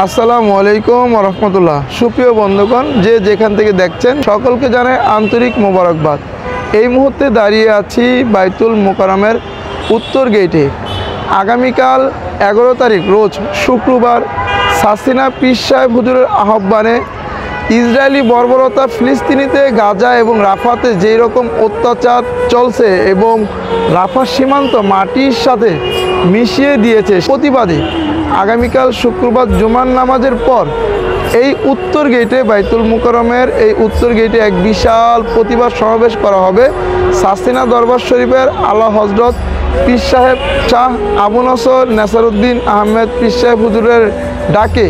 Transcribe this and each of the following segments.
আসসালামু আলাইকুম ওয়া রাহমাতুল্লাহ। সুপ্রিয় বন্ধুগণ, যে যেখান থেকে দেখছেন সকলকে জানাই আন্তরিক মোবারকবাদ। এই মুহূর্তে দাঁড়িয়ে আছি বাইতুল মোকাররমের উত্তর গেটে। আগামীকাল 11 তারিখ রোজ শুক্রবার সাসিনা পীর সাহেব হুজুরের আহ্বানে ইসরায়েলি বর্বরতা ফিলিস্তিনিতে গাজা এবং রাফাতে যেই রকম অত্যাচার চলছে এবং রাফার সীমান্ত মাটির সাথে মিশিয়ে দিয়েছে, প্রতিবাদে আগামীকাল শুক্রবার জুমার নামাজের পর এই উত্তর গেটে বাইতুল মোকাররমের এই উত্তর গেটে এক বিশাল প্রতিবাদ সমাবেশ করা হবে। সাসিনা দরবার শরীফের আলা হজরত পীর সাহেব শাহ আবু নসর নেসারউদ্দিন আহমেদ পীর সাহেব হুজুরের ডাকে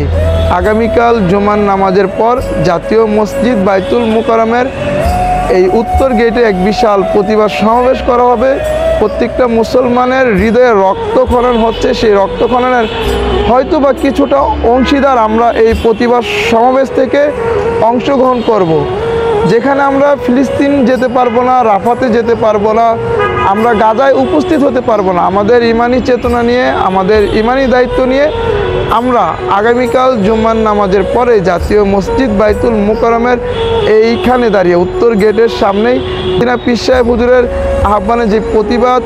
আগামীকাল জুমার নামাজের পর জাতীয় মসজিদ বাইতুল মোকাররমের এই উত্তর গেটে এক বিশাল প্রতিবাদ সমাবেশ করা হবে। প্রত্যেকটা মুসলমানের হৃদয়ে রক্তক্ষরণ হচ্ছে, সেই রক্তক্ষরণের হয়তো বা কিছুটা অংশীদার আমরা এই প্রতিবাদ সমাবেশ থেকে অংশগ্রহণ করব। যেখানে আমরা ফিলিস্তিন যেতে পারবো না, রাফাতে যেতে পারবো না, আমরা গাজায় উপস্থিত হতে পারবো না, আমাদের ইমানি চেতনা নিয়ে, আমাদের ইমানি দায়িত্ব নিয়ে আমরা আগামীকাল জুম্মার নামাজের পরে জাতীয় মসজিদ বাইতুল মোকাররমের এইখানে দাঁড়িয়ে উত্তর গেটের সামনেই পীর সাহেব হুজুরের আহ্বানে যে প্রতিবাদ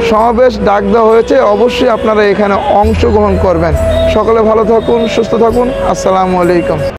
সমাবেশ ডাক দেওয়া হয়েছে, অবশ্যই আপনারা এখানে অংশগ্রহণ করবেন। সকলে ভালো থাকুন, সুস্থ থাকুন। আসসালামু আলাইকুম।